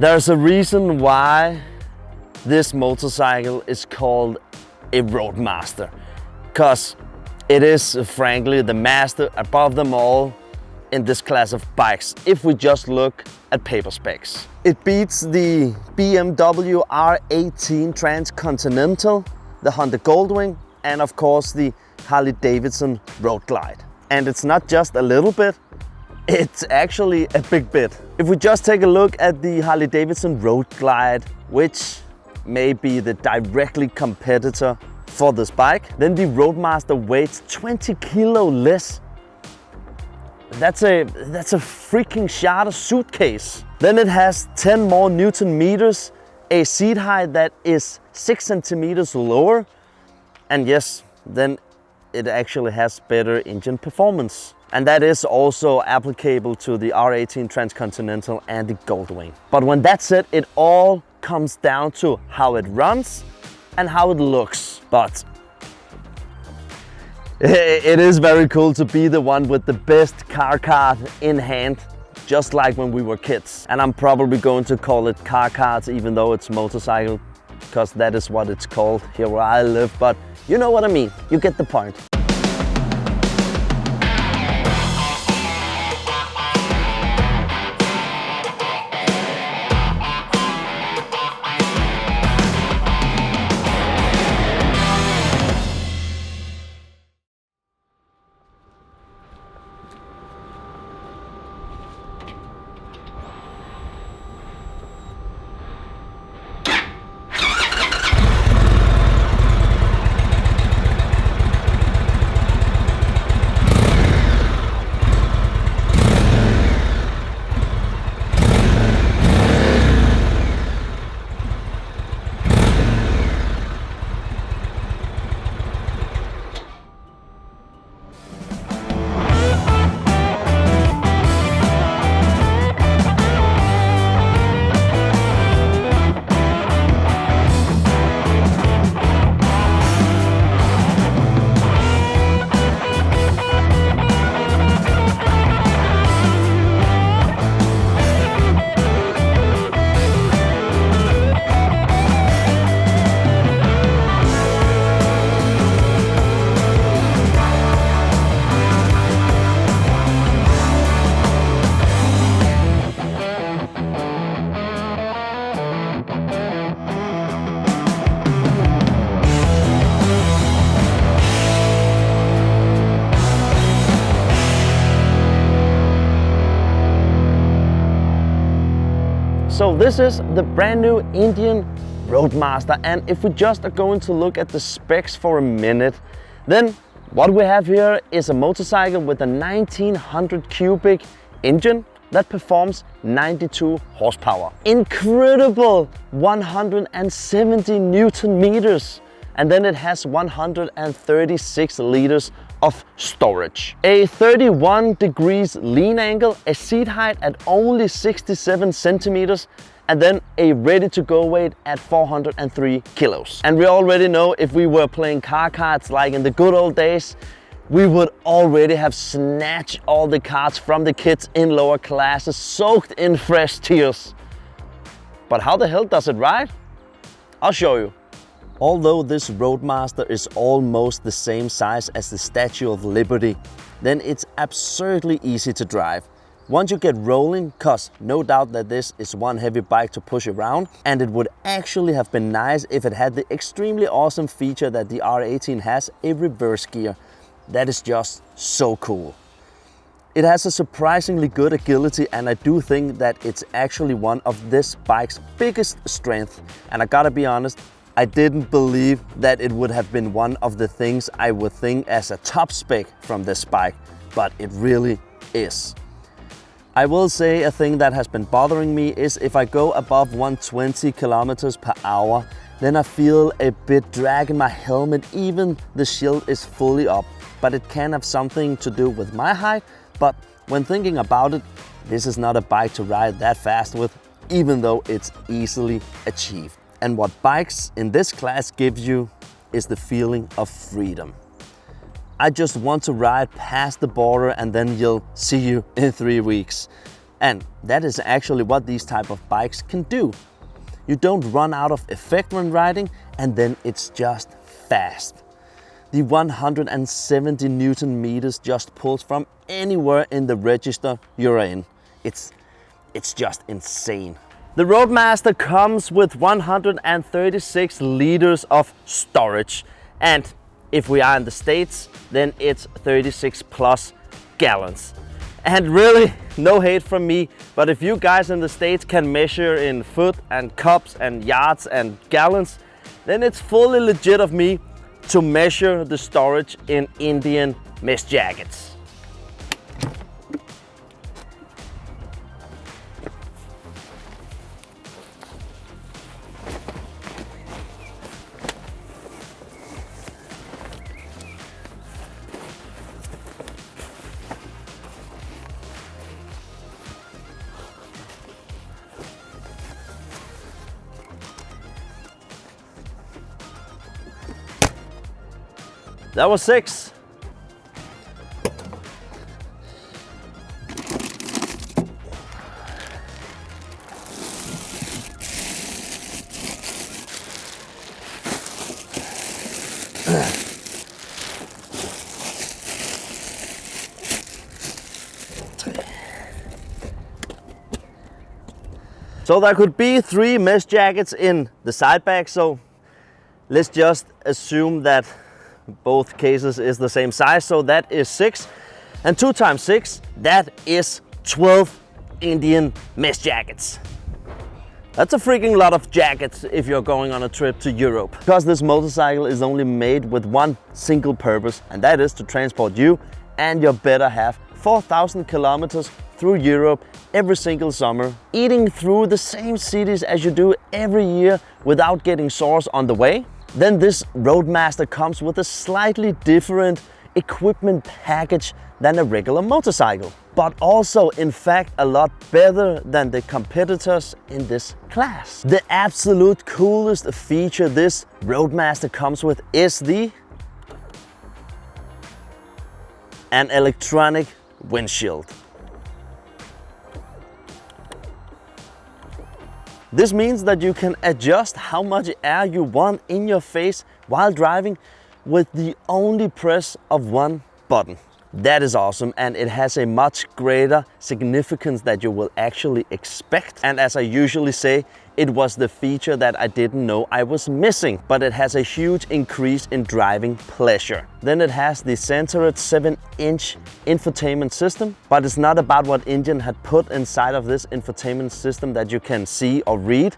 There's a reason why this motorcycle is called a Roadmaster, because it is frankly the master above them all in this class of bikes, if we just look at paper specs. It beats the BMW R18 Transcontinental, the Honda Goldwing, and of course the Harley Davidson Road Glide. And it's not just a little bit, it's actually a big bit. If we just take a look at the Harley Davidson Road Glide, which may be the directly competitor for this bike, then the Roadmaster weighs 20 kilo less. That's a freaking charter suitcase. Then it has 10 more Newton meters, a seat height that is 6 centimeters lower, and yes, then it actually has better engine performance. And that is also applicable to the R18 Transcontinental and the Goldwing. But when that's said, it all comes down to how it runs and how it looks. But it is very cool to be the one with the best car card in hand, just like when we were kids. And I'm probably going to call it car cards even though it's motorcycle, because that is what it's called here where I live. But you know what I mean, you get the point. So this is the brand new Indian Roadmaster, and if we just are going to look at the specs for a minute, then what we have here is a motorcycle with a 1900 cubic engine that performs 92 horsepower. Incredible 170 Newton meters. And then it has 136 liters of storage. A 31 degrees lean angle, a seat height at only 67 centimeters, and then a ready to go weight at 403 kilos. And we already know if we were playing car cards like in the good old days, we would already have snatched all the cards from the kids in lower classes, soaked in fresh tears. But how the hell does it ride? I'll show you. Although this Roadmaster is almost the same size as the Statue of Liberty, then it's absurdly easy to drive. Once you get rolling, cause no doubt that this is one heavy bike to push around, and it would actually have been nice if it had the extremely awesome feature that the R18 has, a reverse gear. That is just so cool. It has a surprisingly good agility, and I do think that it's actually one of this bike's biggest strengths. And I gotta be honest, I didn't believe that it would have been one of the things I would think as a top spec from this bike, but it really is. I will say a thing that has been bothering me is if I go above 120 kilometers per hour, then I feel a bit drag in my helmet, even the shield is fully up. But it can have something to do with my height, but when thinking about it, this is not a bike to ride that fast with, even though it's easily achieved. And what bikes in this class gives you is the feeling of freedom. I just want to ride past the border and then you'll see you in 3 weeks. And that is actually what these type of bikes can do. You don't run out of effect when riding, and then it's just fast. The 170 Newton meters just pulls from anywhere in the register you're in. It's just insane. The Roadmaster comes with 136 liters of storage, and if we are in the States, then it's 36 plus gallons. And really, no hate from me, but if you guys in the States can measure in foot and cups and yards and gallons, then it's fully legit of me to measure the storage in Indian mesh jackets. That was 6. So there could be 3 mesh jackets in the side bag, so let's just assume that both cases is the same size, so that is 6, and 2 times 6, that is 12 Indian mesh jackets. That's a freaking lot of jackets if you're going on a trip to Europe. Because this motorcycle is only made with one single purpose, and that is to transport you and your better half 4,000 kilometers through Europe every single summer, eating through the same cities as you do every year without getting sores on the way. Then this Roadmaster comes with a slightly different equipment package than a regular motorcycle, but also in fact a lot better than the competitors in this class. The absolute coolest feature this Roadmaster comes with is an electronic windshield. This means that you can adjust how much air you want in your face while driving with the only press of one button. That is awesome, and it has a much greater significance that you will actually expect. And as I usually say, it was the feature that I didn't know I was missing, but it has a huge increase in driving pleasure. Then it has the centered 7-inch infotainment system, but it's not about what Indian had put inside of this infotainment system that you can see or read,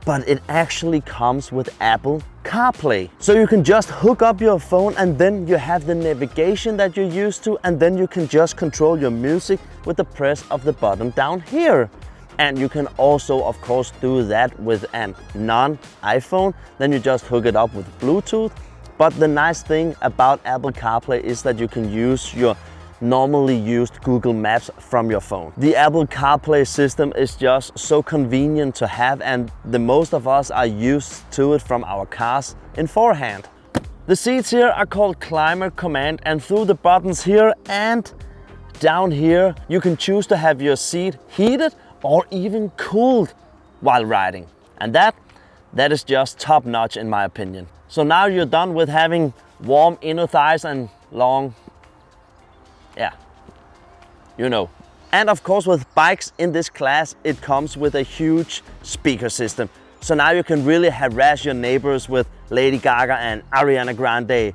but it actually comes with Apple CarPlay. So you can just hook up your phone and then you have the navigation that you're used to, and then you can just control your music with the press of the button down here. And you can also, of course, do that with a non-iPhone. Then you just hook it up with Bluetooth. But the nice thing about Apple CarPlay is that you can use your normally used Google Maps from your phone. The Apple CarPlay system is just so convenient to have, and the most of us are used to it from our cars in forehand. The seats here are called Climate Command, and through the buttons here and down here, you can choose to have your seat heated or even cooled while riding. And that is just top notch in my opinion. So now you're done with having warm inner thighs and long, you know. And of course with bikes in this class, it comes with a huge speaker system. So now you can really harass your neighbors with Lady Gaga and Ariana Grande,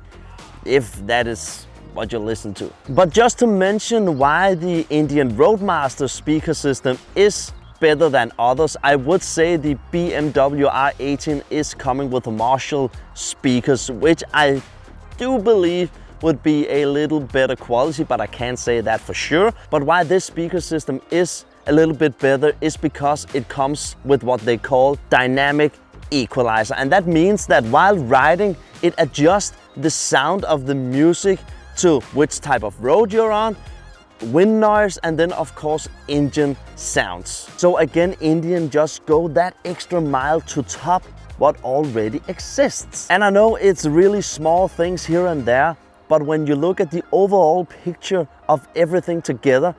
if that is what you listen to. But just to mention why the Indian Roadmaster speaker system is better than others, I would say the BMW R18 is coming with Marshall speakers, which I do believe would be a little better quality, but I can't say that for sure. But why this speaker system is a little bit better is because it comes with what they call dynamic equalizer. And that means that while riding, it adjusts the sound of the music to which type of road you're on, wind noise, and then of course engine sounds. So again, Indian just go that extra mile to top what already exists. And I know it's really small things here and there, but when you look at the overall picture of everything together,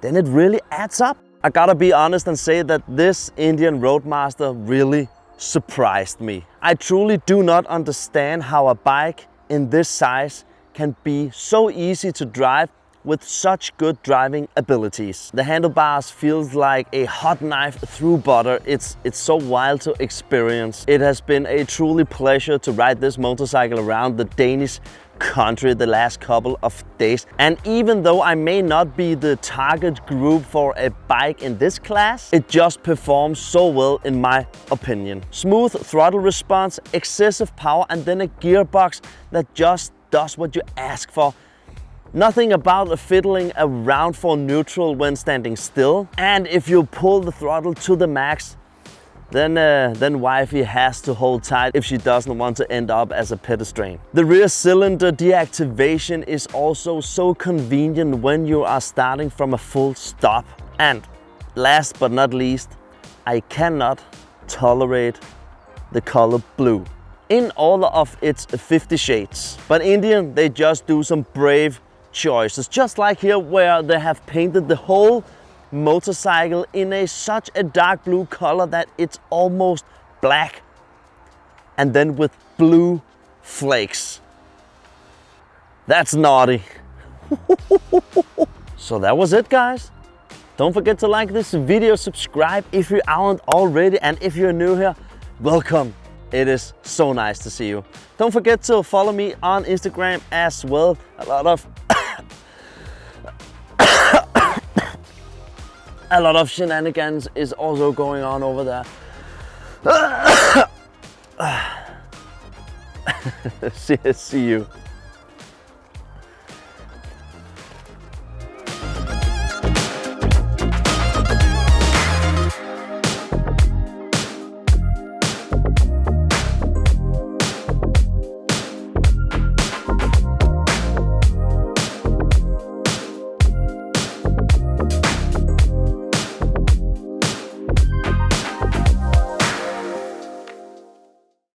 then it really adds up. I gotta be honest and say that this Indian Roadmaster really surprised me. I truly do not understand how a bike in this size can be so easy to drive with such good driving abilities. The handlebars feels like a hot knife through butter. It's so wild to experience. It has been a truly pleasure to ride this motorcycle around the Danish country the last couple of days. And even though I may not be the target group for a bike in this class, it just performs so well in my opinion. Smooth throttle response, excessive power, and then a gearbox that just does what you ask for. Nothing about fiddling around for neutral when standing still. And if you pull the throttle to the max, then wifey has to hold tight if she doesn't want to end up as a pedestrian. The rear cylinder deactivation is also so convenient when you are starting from a full stop. And last but not least, I cannot tolerate the color blue in all of its 50 shades. But Indian, they just do some brave choices, just like here where they have painted the whole motorcycle in such a dark blue color that it's almost black, and then with blue flakes. That's naughty. So that was it, guys. Don't forget to like this video, subscribe if you aren't already, and if you're new here, welcome. It is so nice to see you. Don't forget to follow me on Instagram as well. A lot of shenanigans is also going on over there. See you.